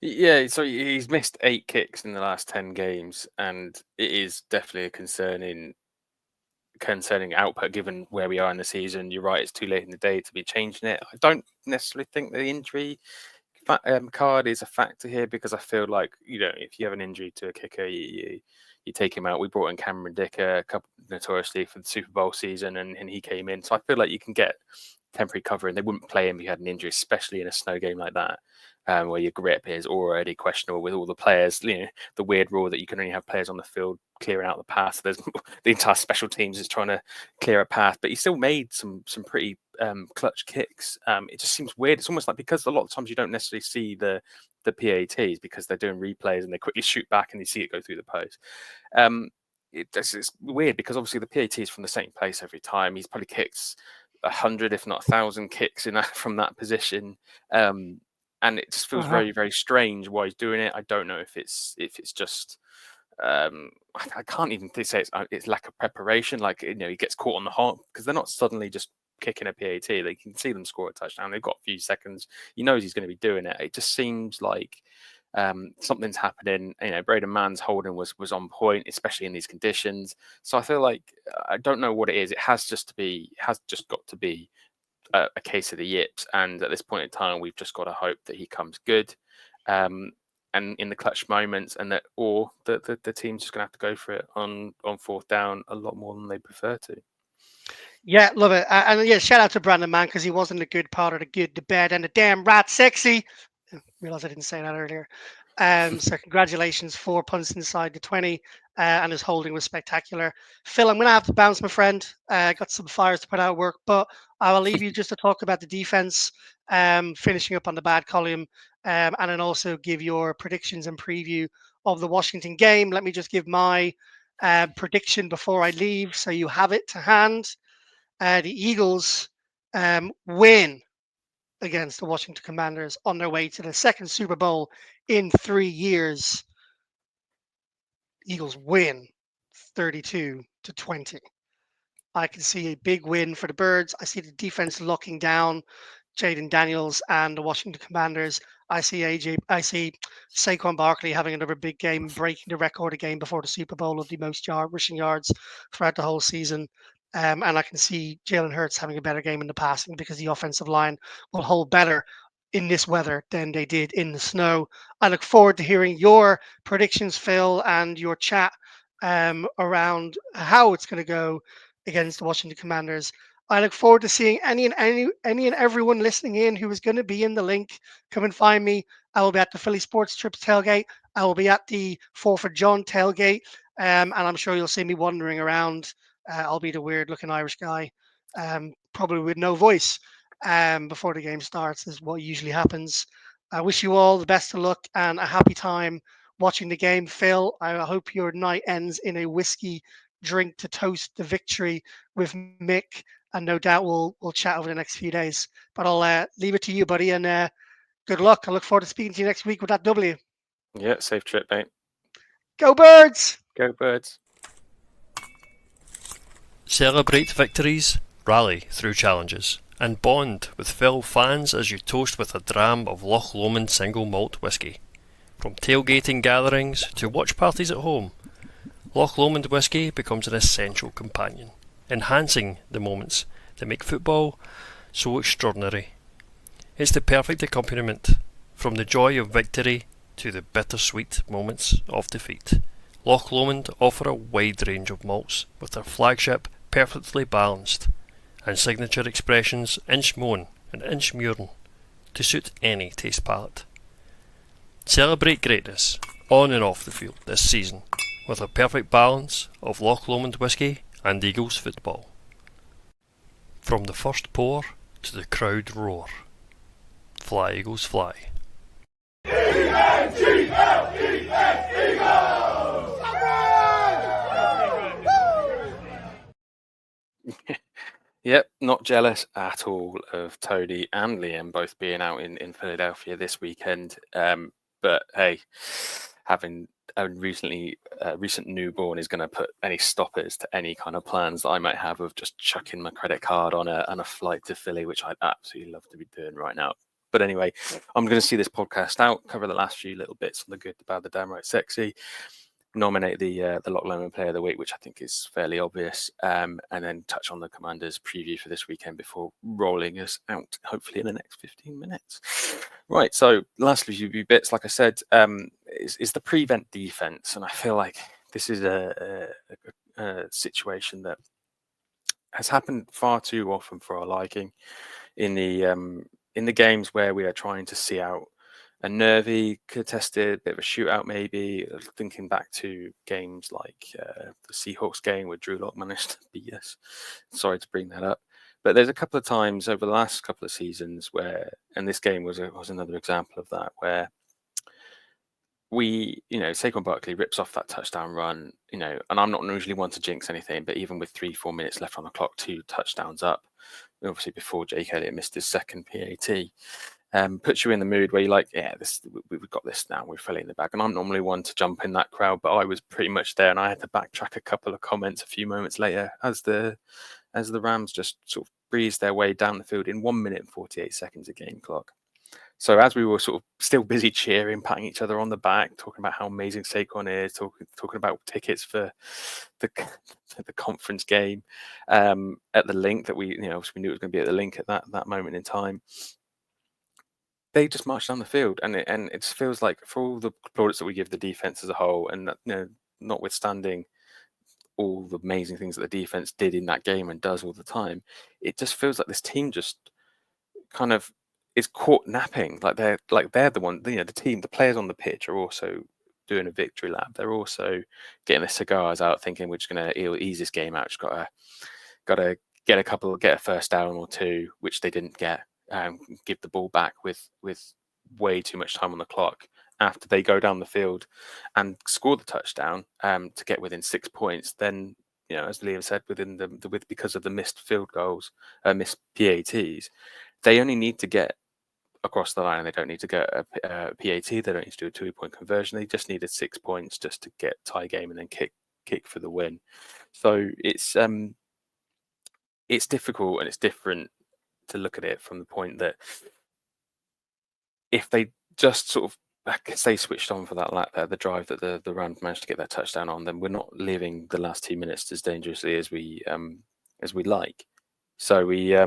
B: Yeah, so he's missed 8 kicks in the last 10 games, and it is definitely a concerning output given where we are in the season. You're right; it's too late in the day to be changing it. I don't necessarily think the injury card is a factor here, because I feel like, if you have an injury to a kicker, you take him out. We brought in Cameron Dicker a couple notoriously for the Super Bowl season, and he came in. So I feel like you can get temporary cover, and they wouldn't play him if he had an injury, especially in a snow game like that, where your grip is already questionable with all the players. The weird rule that you can only have players on the field clearing out the path. There's the entire special teams is trying to clear a path, but he still made some pretty clutch kicks. It just seems weird. It's almost like, because a lot of times you don't necessarily see the PATs because they're doing replays and they quickly shoot back and you see it go through the post. It's weird because obviously the PAT is from the same place every time. He's probably kicked 100, if not 1,000 kicks in that from that position. And it just feels
A: Uh-huh.
B: very, very strange why he's doing it. I don't know if it's just I can't even say it's lack of preparation. Like, he gets caught on the hop, because they're not suddenly just kicking a PAT. They can see them score a touchdown. They've got a few seconds. He knows he's going to be doing it. It just seems like something's happening. Braden Mann's holding was on point, especially in these conditions. So I feel like, I don't know what it is. It has just got to be a case of the yips. And at this point in time, we've just got to hope that he comes good. And in the clutch moments, and the team's just going to have to go for it on fourth down a lot more than they prefer to.
A: Yeah, love it. And yeah, shout out to Brandon Mann, because he wasn't the good part of the good, the bad, and the damn rat sexy. Realize I didn't say that earlier. So congratulations, 4 punts inside the 20, and his holding was spectacular. Phil, I'm going to have to bounce, my friend. Got some fires to put out at work, but I will leave you just to talk about the defense, finishing up on the bad column, and then also give your predictions and preview of the Washington game. Let me just give my prediction before I leave, so you have it to hand. The Eagles win against the Washington Commanders on their way to the second Super Bowl in 3 years. Eagles win 32-20. I can see a big win for the Birds. I see the defense locking down Jaden Daniels and the Washington Commanders. I see Saquon Barkley having another big game, breaking the record again before the Super Bowl of the most rushing yards throughout the whole season. And I can see Jalen Hurts having a better game in the passing, because the offensive line will hold better in this weather than they did in the snow. I look forward to hearing your predictions, Phil, and your chat around how it's going to go against the Washington Commanders. I look forward to seeing any and everyone listening in who is going to be in the link. Come and find me. I will be at the Philly Sports Trips tailgate. I will be at the 4th of John tailgate, and I'm sure you'll see me wandering around. I'll be the weird-looking Irish guy, probably with no voice, before the game starts, is what usually happens. I wish you all the best of luck and a happy time watching the game. Phil, I hope your night ends in a whiskey drink to toast the victory with Mick, and no doubt we'll chat over the next few days. But I'll leave it to you, buddy, and good luck. I look forward to speaking to you next week with that W.
B: Yeah, safe trip, mate.
A: Go Birds!
B: Go Birds.
C: Celebrate victories, rally through challenges, and bond with fellow fans as you toast with a dram of Loch Lomond single malt whisky. From tailgating gatherings to watch parties at home, Loch Lomond whisky becomes an essential companion, enhancing the moments that make football so extraordinary. It's the perfect accompaniment, from the joy of victory to the bittersweet moments of defeat. Loch Lomond offer a wide range of malts, with their flagship perfectly balanced, and signature expressions Inchmoan and Inchmuren to suit any taste palette. Celebrate greatness on and off the field this season with a perfect balance of Loch Lomond whisky and Eagles football. From the first pour to the crowd roar. Fly Eagles fly.
B: Yep, not jealous at all of Tony and Liam both being out in Philadelphia this weekend. But hey, having a recent newborn is going to put any stoppers to any kind of plans that I might have of just chucking my credit card on a flight to Philly, which I'd absolutely love to be doing right now. But anyway, I'm going to see this podcast out, cover the last few little bits on the good, the bad, the damn right sexy, nominate the Loch Lomond Player of the Week, which I think is fairly obvious, and then touch on the Commanders preview for this weekend before rolling us out, hopefully in the next 15 minutes. Right, so last few bits, like I said, is the prevent defense, and I feel like this is a situation that has happened far too often for our liking in the games where we are trying to see out a nervy contested bit of a shootout, maybe. Thinking back to games like the Seahawks game where Drew Lock managed to beat us. Sorry to bring that up, but there's a couple of times over the last couple of seasons where, and this game was another example of that, where Saquon Barkley rips off that touchdown run, and I'm not usually one to jinx anything, but even with 3-4 minutes left on the clock, 2 touchdowns up, obviously before Jake Elliott missed his second PAT. Puts you in the mood where you're like, yeah, we've got this now, we're filling the bag. And I'm normally one to jump in that crowd, but I was pretty much there, and I had to backtrack a couple of comments a few moments later as the Rams just sort of breezed their way down the field in 1 minute and 48 seconds of game clock. So as we were sort of still busy cheering, patting each other on the back, talking about how amazing Saquon is, talking about tickets for the conference game at the link that we knew it was going to be at the link at that moment in time, they just marched down the field, and it just feels like, for all the plaudits that we give the defense as a whole, and notwithstanding all the amazing things that the defense did in that game and does all the time, it just feels like this team just kind of is caught napping. Like they're the one, the team, the players on the pitch are also doing a victory lap. They're also getting their cigars out, thinking we're just going to ease this game out. Just got to get a first down or two, which they didn't get. Give the ball back with way too much time on the clock after they go down the field and score the touchdown to get within 6 points. Then, as Liam said, because of the missed field goals, missed PATs, they only need to get across the line, and they don't need to get a PAT. They don't need to do a 2-point conversion. They just needed 6 points just to get tie game and then kick for the win. So it's difficult, and it's different to look at it from the point that if they just sort of stay switched on for that lap there, the drive that the Rams managed to get their touchdown on, then we're not leaving the last 2 minutes as dangerously as we like. So we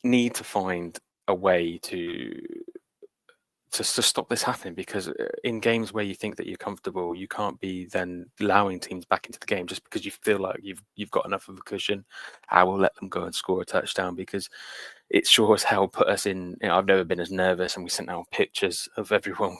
B: need to find a way to stop this happening, because in games where you think that you're comfortable, you can't be then allowing teams back into the game just because you feel like you've got enough of a cushion. I will let them go and score a touchdown, because it sure as hell put us in. I've never been as nervous, and we sent out pictures of everyone.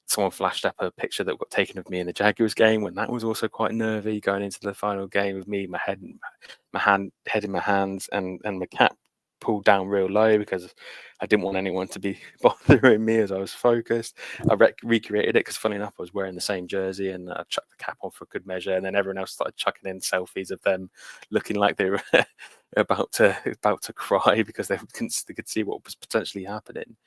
B: Someone flashed up a picture that got taken of me in the Jaguars game when that was also quite nervy, going into the final game with me, my head in my hands, and my cap pulled down real low because I didn't want anyone to be bothering me as I was focused. I recreated it because, funny enough, I was wearing the same jersey, and I chucked the cap on for good measure, and then everyone else started chucking in selfies of them looking like they were about to cry because they could see what was potentially happening.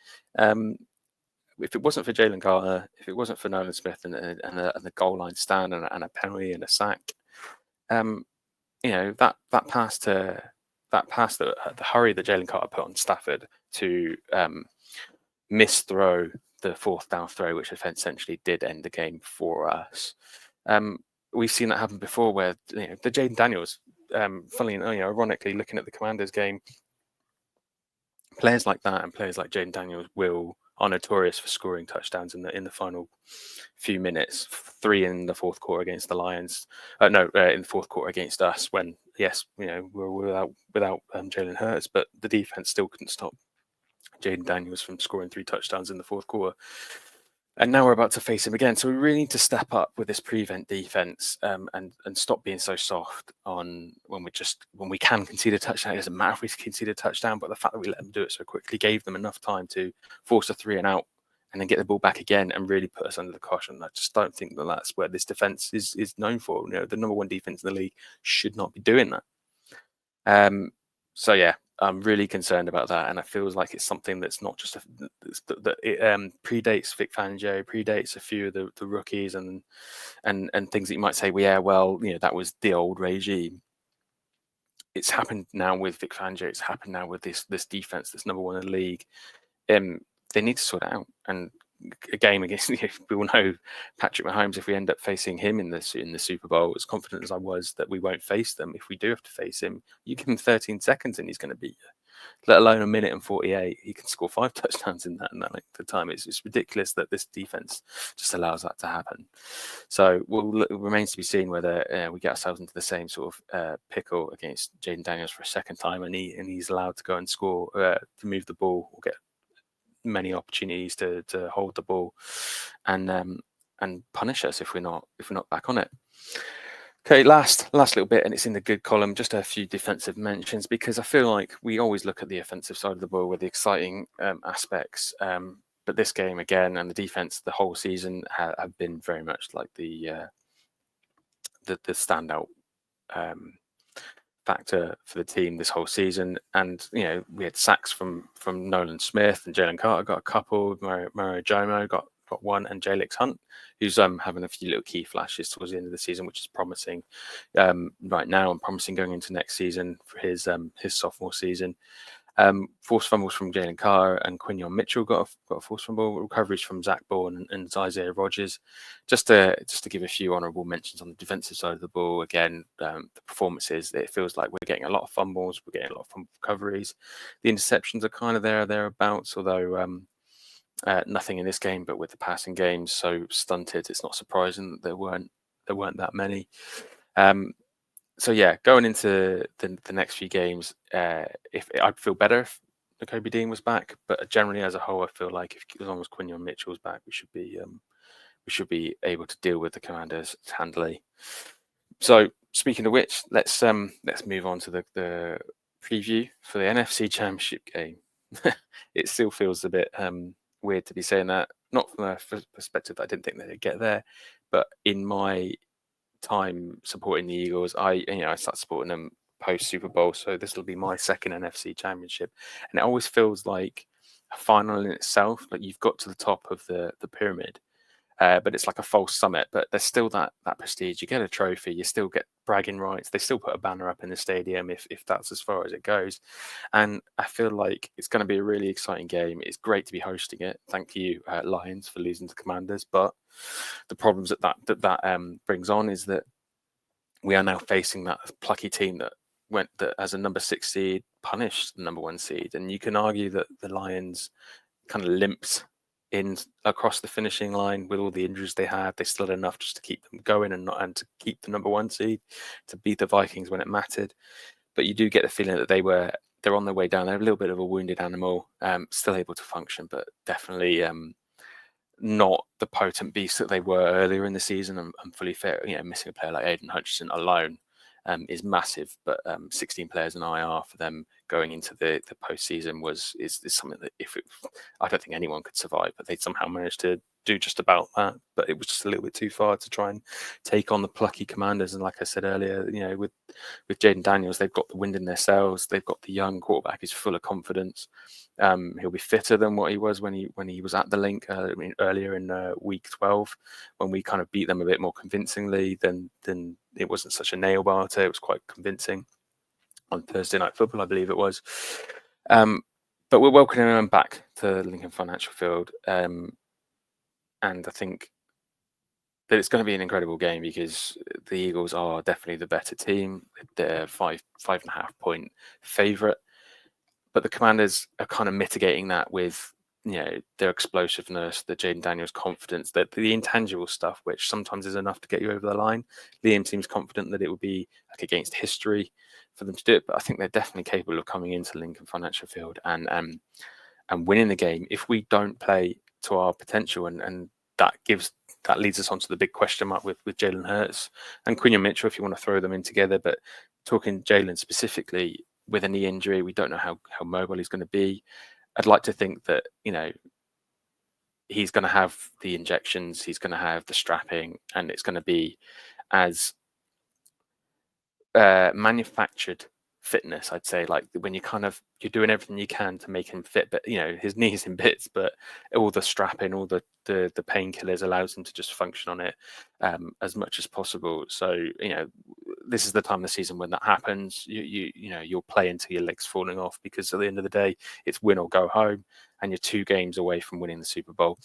B: If it wasn't for Jalen Carter, if it wasn't for Nolan Smith and the goal line stand and a penalty and a sack, that pass to the hurry that Jalen Carter put on Stafford to misthrow the 4th down throw, which essentially did end the game for us. We've seen that happen before, where the Jaden Daniels, ironically, looking at the Commanders game, players like that and players like Jaden Daniels will are notorious for scoring touchdowns in the final few minutes. 3 in the fourth quarter against the Lions. In the fourth quarter against us. When yes, we're without Jalen Hurts, but the defense still couldn't stop Jaden Daniels from scoring 3 touchdowns in the fourth quarter. And now we're about to face him again. So we really need to step up with this prevent defense and stop being so soft on when we can concede a touchdown. It doesn't matter if we concede a touchdown, but the fact that we let them do it so quickly gave them enough time to force a 3 and out and then get the ball back again and really put us under the caution. I just don't think that that's where this defense is known for. The number 1 defense in the league should not be doing that. So yeah, I'm really concerned about that, and it feels like it's something that's not just that it predates Vic Fangio, predates a few of the rookies, and things that you might say, that was the old regime. It's happened now with Vic Fangio. It's happened now with this defense that's number 1 in the league. They need to sort it out. And a game against, we all know Patrick Mahomes, if we end up facing him in the Super Bowl, as confident as I was that we won't face them, if we do have to face him, you give him 13 seconds and he's going to beat you. Let alone a minute and 48, he can score 5 touchdowns in that length of time. It's ridiculous that this defense just allows that to happen. So it remains to be seen whether we get ourselves into the same sort of pickle against Jaden Daniels for a second time, and he's allowed to go and score, to move the ball, or get many opportunities to hold the ball and punish us if we're not back on it. Okay, last little bit, and it's in the good column, just a few defensive mentions, because I feel like we always look at the offensive side of the ball with the exciting aspects, but this game again, and the defense the whole season have been very much like the standout factor for the team this whole season. And we had sacks from Nolan Smith, and Jalen Carter got a couple, Mario Jomo got 1, and Jalix Hunt, who's having a few little key flashes towards the end of the season, which is promising right now, and promising going into next season for his sophomore season. Forced fumbles from Jalen Carter, and Quinyon Mitchell got a forced fumble. Recoveries from Zach Bourne and Isaiah Rogers. Just to give a few honourable mentions on the defensive side of the ball. Again, the performances, it feels like we're getting a lot of fumbles, we're getting a lot of fumble recoveries. The interceptions are kind of thereabouts, although nothing in this game, but with the passing game so stunted, it's not surprising that there weren't that many. So yeah, going into the next few games, if I'd feel better if Nakobe Dean was back, but generally as a whole, I feel like as long as Quinyon Mitchell's back, we should be able to deal with the Commanders handily. So speaking of which, let's move on to the preview for the NFC Championship game. It still feels a bit weird to be saying that, not from a perspective that I didn't think they'd get there, but in my time supporting the Eagles, I started supporting them post Super Bowl, so this will be my second NFC Championship, and it always feels like a final in itself. Like you've got to the top of the pyramid, but it's like a false summit. But there's still that prestige. You get a trophy, you still get bragging rights. They still put a banner up in the stadium if that's as far as it goes. And I feel like it's going to be a really exciting game. It's great to be hosting it. Thank you, Lions, for losing to Commanders. But the problems that brings on is that we are now facing that plucky team that as a number 6 seed punished the number 1 seed, and you can argue that the Lions kind of limped in across the finishing line with all the injuries they had. They still had enough just to keep them going and to keep the number 1 seed, to beat the Vikings when it mattered. But you do get the feeling that they're on their way down. They're a little bit of a wounded animal, still able to function, but definitely not the potent beast that they were earlier in the season. I'm fully fair. Missing a player like Aiden Hutchinson alone is massive, but 16 players in IR for them going into the postseason is something that I don't think anyone could survive, but they somehow managed to do just about that. But it was just a little bit too far to try and take on the plucky Commanders. And like I said earlier, with Jaden Daniels, they've got the wind in their sails. They've got the young quarterback who's full of confidence. He'll be fitter than what he was when he was at the link earlier in week 12, when we kind of beat them a bit more convincingly. Then it wasn't such a nail biter. It was quite convincing on Thursday Night Football, I believe it was. But we're welcoming them back to Lincoln Financial Field, and I think that it's going to be an incredible game because the Eagles are definitely the better team. They're 5.5 point favourite. But the Commanders are kind of mitigating that with their explosiveness, the Jaden Daniels confidence, that the intangible stuff, which sometimes is enough to get you over the line. Liam seems confident that it would be like against history for them to do it, but I think they're definitely capable of coming into Lincoln Financial Field and winning the game if we don't play to our potential, and that leads us on to the big question mark with Jalen Hurts and Quinion Mitchell, if you want to throw them in together. But talking Jalen specifically, with a knee injury, we don't know how mobile he's going to be. I'd like to think that, he's going to have the injections, he's going to have the strapping, and it's going to be as manufactured fitness, I'd say, like when you're doing everything you can to make him fit, but his knee's in bits, but all the strapping, all the painkillers allows him to just function on it as much as possible. So this is the time of the season when that happens. You'll play until your legs falling off, because at the end of the day it's win or go home, and you're 2 games away from winning the Super Bowl.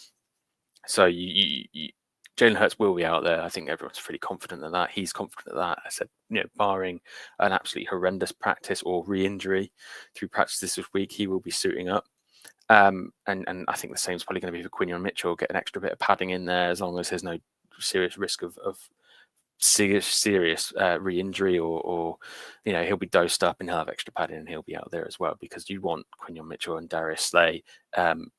B: So Jalen Hurts will be out there. I think everyone's pretty confident in that. He's confident of that. I said, barring an absolutely horrendous practice or re-injury through practice this week, he will be suiting up. And I think the same is probably going to be for Quinion Mitchell. Get an extra bit of padding in there, as long as there's no serious risk of serious re-injury, or he'll be dosed up and he'll have extra padding and he'll be out there as well, because you want Quinion Mitchell and Darius Slay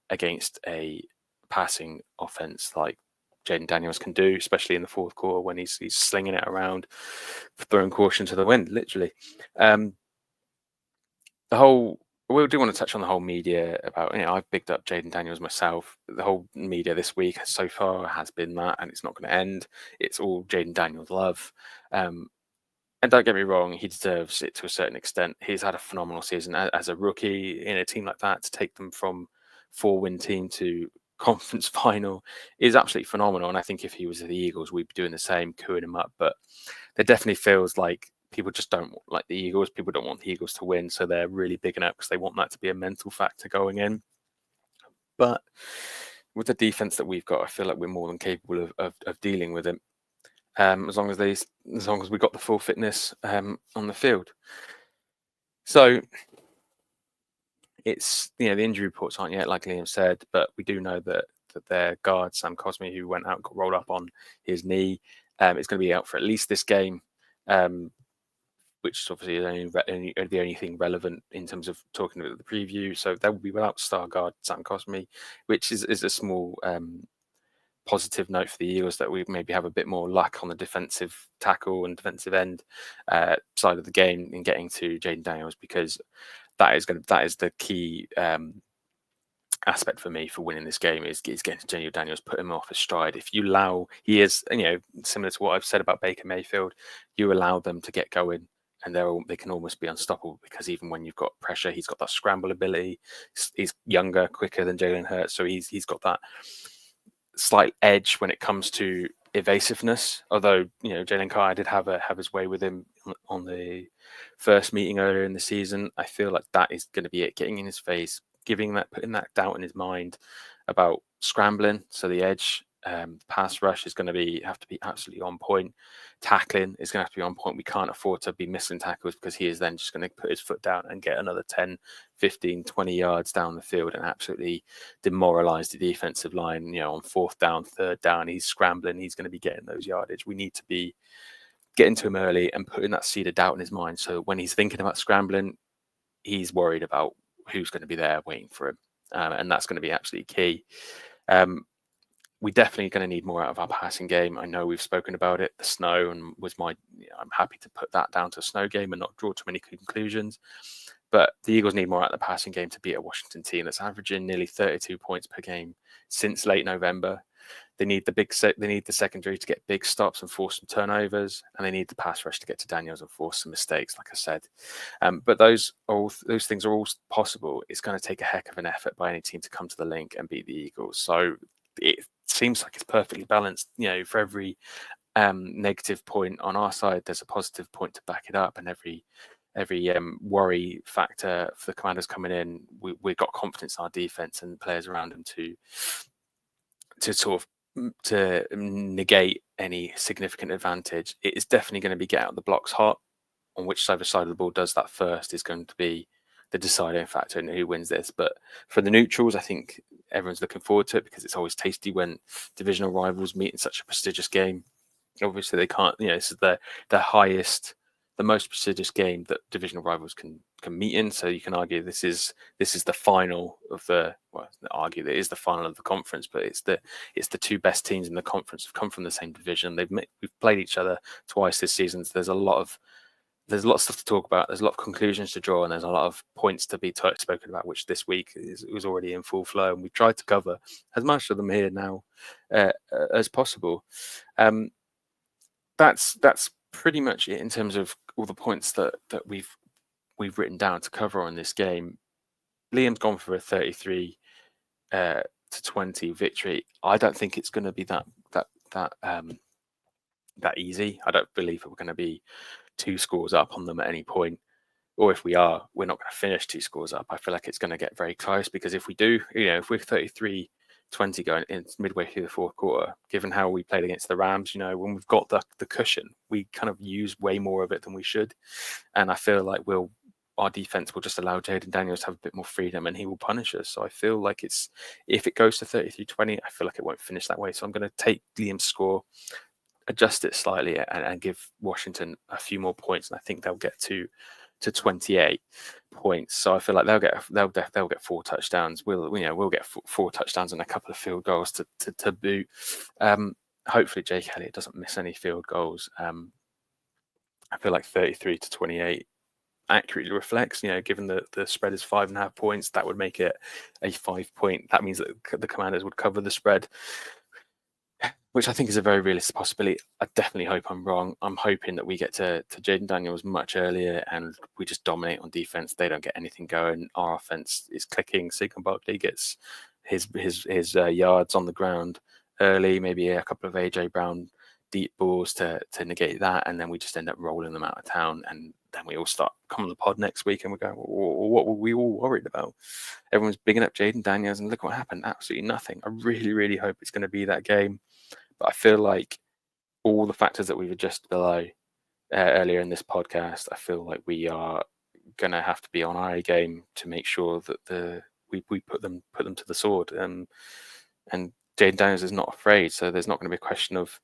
B: against a passing offense like Jaden Daniels can do, especially in the fourth quarter when he's slinging it around, throwing caution to the wind, literally. We do want to touch on the whole media about, I've picked up Jaden Daniels myself. The whole media this week so far has been that, and it's not going to end. It's all Jaden Daniels love. And don't get me wrong, he deserves it to a certain extent. He's had a phenomenal season as a rookie in a team like that. To take them from 4-win team to conference final is absolutely phenomenal. And I think if he was at the Eagles, we'd be doing the same, cooing him up. But there definitely feels like people just don't like the Eagles. People don't want the Eagles to win, so they're really bigging up because they want that to be a mental factor going in. But with the defense that we've got, I feel like we're more than capable of dealing with it, as long as we got the full fitness on the field. So it's the injury reports aren't yet, like Liam said, but we do know that their guard Sam Cosmi, who went out, got rolled up on his knee, is going to be out for at least this game. Which obviously is the only thing relevant in terms of talking about the preview. So that will be without star guard Sam Cosmi, which is a small positive note for the Eagles, that we maybe have a bit more luck on the defensive tackle and defensive end side of the game in getting to Jaden Daniels, because that is the key aspect for me for winning this game is getting to Jaden Daniels, put him off his stride. If you allow, he is similar to what I've said about Baker Mayfield, you allow them to get going, and they can almost be unstoppable, because even when you've got pressure, he's got that scramble ability. He's younger, quicker than Jalen Hurts, so he's got that slight edge when it comes to evasiveness. Although Jalen Carr did have his way with him on the first meeting earlier in the season, I feel like that is going to be it, getting in his face, putting that doubt in his mind about scrambling. So the edge, pass rush is going to have to be absolutely on point. Tackling is going to have to be on point. We can't afford to be missing tackles, because he is then just going to put his foot down and get another 10, 15, 20 yards down the field and absolutely demoralize the defensive line. On 4th down, 3rd down, he's scrambling. He's going to be getting those yardage. We need to be getting to him early and putting that seed of doubt in his mind. So when he's thinking about scrambling, he's worried about who's going to be there waiting for him. And that's going to be absolutely key. We're definitely going to need more out of our passing game. I know we've spoken about it. The snow and I'm happy to put that down to a snow game and not draw too many conclusions. But the Eagles need more out of the passing game to beat a Washington team that's averaging nearly 32 points per game since late November. They need the secondary to get big stops and force some turnovers, and they need the pass rush to get to Daniels and force some mistakes, like I said. But those things are all possible. It's going to take a heck of an effort by any team to come to the link and beat the Eagles. So it seems like it's perfectly balanced. For every negative point on our side, there's a positive point to back it up, and every worry factor for the Commanders coming in, we've got confidence in our defense and players around them to negate any significant advantage. It is definitely going to be get out the blocks hot. On which side of the ball does that first is going to be the deciding factor in who wins this. But for the neutrals, I think everyone's looking forward to it because it's always tasty when divisional rivals meet in such a prestigious game. Obviously, they can't. This is the highest, the most prestigious game that divisional rivals can meet in. So you can argue this is the final of the. Well, argue that it is the final of the conference, but it's the two best teams in the conference have come from the same division. We've played each other twice this season. So there's a lot of stuff to talk about. There's a lot of conclusions to draw, and there's a lot of points to be spoken about, which this week was already in full flow. And we tried to cover as much of them here now as possible. That's pretty much it in terms of all the points that we've written down to cover on this game. Liam's gone for a 33 to 20 victory. I don't think it's going to be that easy. I don't believe we're going to be 2 scores up on them at any point, or if we are, we're not going to finish 2 scores up. I feel like it's going to get very close, because if we do, if we're 33-20 going in midway through the fourth quarter, given how we played against the Rams, when we've got the cushion, we kind of use way more of it than we should. And I feel like our defense will just allow Jaden Daniels to have a bit more freedom, and he will punish us. So I feel like if it goes to 33-20, I feel like it won't finish that way. So I'm going to take Liam's score, adjust it slightly, and give Washington a few more points, and I think they'll get to 28 points. So I feel like they'll get 4 touchdowns. We'll get 4 touchdowns and a couple of field goals to boot. Hopefully Jake Elliott doesn't miss any field goals. I feel like 33-28 accurately reflects, given the spread is 5.5 points, that would make it a 5 point. That means that the Commanders would cover the spread, which I think is a very realistic possibility. I definitely hope I'm wrong. I'm hoping that we get to Jaden Daniels much earlier and we just dominate on defense. They don't get anything going. Our offense is clicking. Saquon Barkley gets his yards on the ground early, maybe a couple of AJ Brown deep balls to negate that, and then we just end up rolling them out of town. And then we all start coming on the pod next week and we're going, what were we all worried about? Everyone's bigging up Jaden Daniels, and look what happened. Absolutely nothing. I really, really hope it's going to be that game. But I feel like all the factors that we've adjusted below earlier in this podcast, I feel like we are going to have to be on our A game to make sure that we put them to the sword. And Jaden Daniels is not afraid, so there's not going to be a question of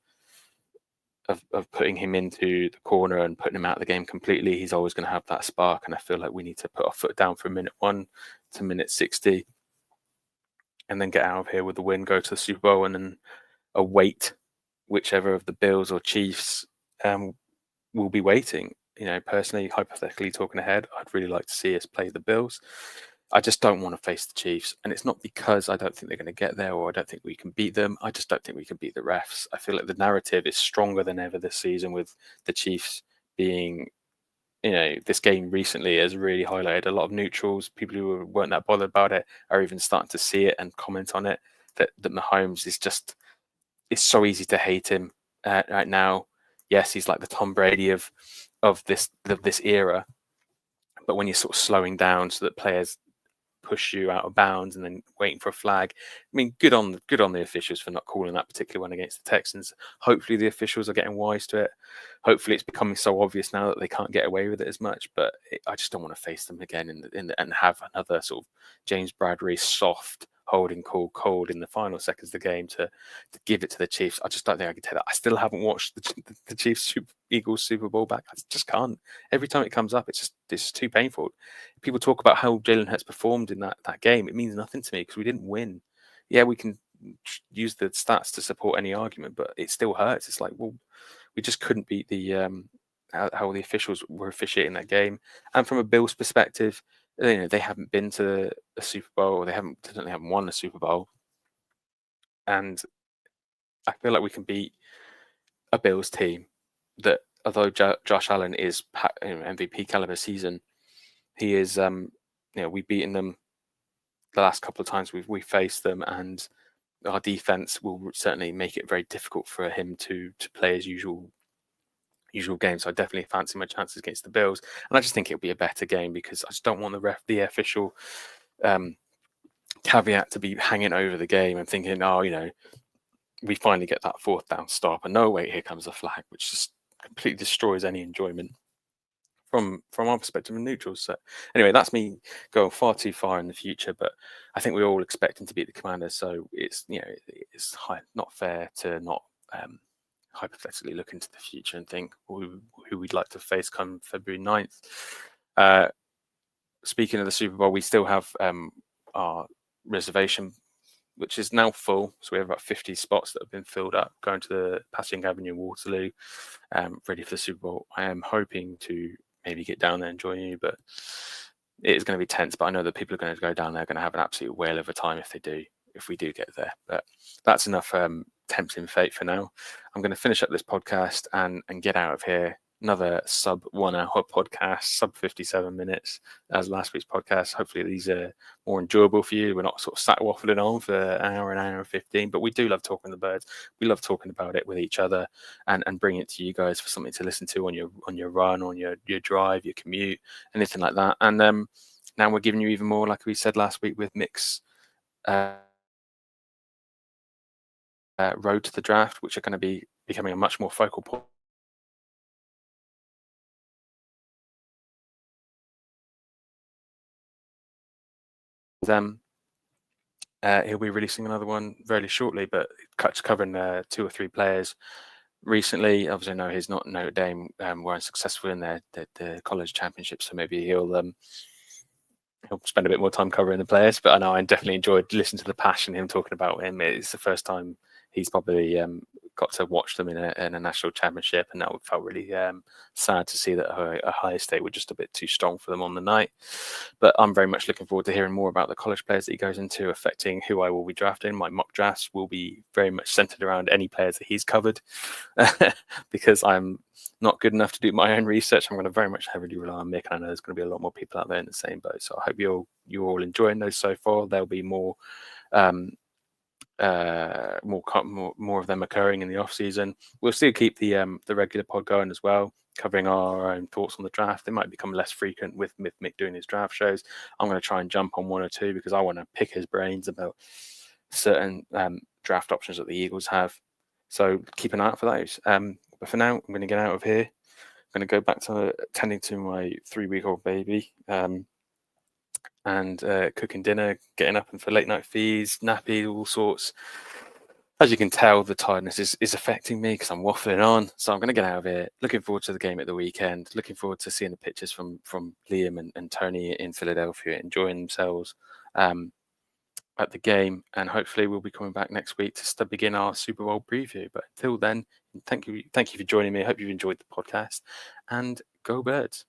B: putting him into the corner and putting him out of the game completely. He's always going to have that spark, and I feel like we need to put our foot down from minute 1 to minute 60 and then get out of here with the win, go to the Super Bowl, and then await whichever of the Bills or Chiefs will be waiting. Personally, hypothetically talking ahead, I'd really like to see us play the Bills. I just don't want to face the Chiefs, and it's not because I don't think they're going to get there or I don't think we can beat them. I just don't think we can beat the refs. I feel like the narrative is stronger than ever this season, with the Chiefs being, this game recently has really highlighted a lot of neutrals. People who weren't that bothered about it are even starting to see it and comment on it, that Mahomes is just, it's so easy to hate him right now. Yes, he's like the Tom Brady of this era, but when you're sort of slowing down so that players push you out of bounds and then waiting for a flag, I mean, good on the officials for not calling that particular one against the Texans. Hopefully the officials are getting wise to it. Hopefully it's becoming so obvious now that they can't get away with it as much. But I just don't want to face them again and have another sort of James Bradbury soft holding call cold in the final seconds of the game to give it to the Chiefs. I just don't think I can take that. I still haven't watched the Chiefs Eagles Super Bowl back. I just can't. Every time it comes up, it's just too painful. People talk about how Jalen Hurts performed in that game. It means nothing to me because we didn't win. Yeah, we can use the stats to support any argument, but it still hurts. It's like, well, we just couldn't beat the how the officials were officiating that game. And from a Bills perspective, they haven't been to a Super Bowl, or they certainly haven't won a Super Bowl. And I feel like we can beat a Bills team that, although Josh Allen is MVP caliber season, he is, we've beaten them the last couple of times we faced them, and our defense will certainly make it very difficult for him to play his usual game. So I definitely fancy my chances against the Bills, and I just think it'll be a better game because I just don't want the official caveat to be hanging over the game and thinking, we finally get that 4th down stop, and no, wait, here comes a flag, which just completely destroys any enjoyment from our perspective, neutrals. So anyway, that's me going far too far in the future, but I think we're all expecting to beat the Commanders, so it's not fair to not hypothetically look into the future and think who we'd like to face come February 9th. Speaking of the Super Bowl, we still have our reservation, which is now full. So we have about 50 spots that have been filled up, going to the Passing Avenue, Waterloo, ready for the Super Bowl. I am hoping to maybe get down there and join you, but it is going to be tense. But I know that people are going to go down there, going to have an absolute whale of a time if we do get there. But that's enough tempting fate for now. I'm going to finish up this podcast and get out of here. Another sub 1 hour podcast, sub 57 minutes as last week's podcast. Hopefully these are more enjoyable for you. We're not sort of sat waffling on for an hour and 15, but we do love talking the birds. We love talking about it with each other and bringing it to you guys for something to listen to on your run, on your drive, your commute, anything like that. And now we're giving you even more, like we said last week, with Mick's road to the draft, which are going to be becoming a much more focal point. He'll be releasing another one very shortly, but covering 2 or 3 players recently. Obviously, I know he's not Notre Dame were unsuccessful in the college championship, so maybe he'll spend a bit more time covering the players. But I know I definitely enjoyed listening to the passion him talking about him. It's the first time he's probably got to watch them in a national championship, and that felt really sad to see that Ohio State were just a bit too strong for them on the night. But I'm very much looking forward to hearing more about the college players that he goes into, affecting who I will be drafting. My mock drafts will be very much centered around any players that he's covered, because I'm not good enough to do my own research. I'm going to very much heavily rely on Mick, and I know there's going to be a lot more people out there in the same boat. So I hope you're all enjoying those so far. There'll be more of them occurring in the off season. We'll still keep the regular pod going as well, covering our own thoughts on the draft. They might become less frequent with Mick doing his draft shows. I'm going to try and jump on 1 or 2 because I want to pick his brains about certain draft options that the Eagles have. So keep an eye out for those. But for now, I'm going to get out of here. I'm going to go back to tending to my 3-week-old baby. And cooking dinner, getting up and for late night feeds, nappy, all sorts. As you can tell, the tiredness is affecting me because I'm waffling on. So I'm going to get out of here. Looking forward to the game at the weekend. Looking forward to seeing the pictures from Liam and Tony in Philadelphia, enjoying themselves at the game. And hopefully we'll be coming back next week to begin our Super Bowl preview. But until then, thank you for joining me. I hope you've enjoyed the podcast. And go Birds.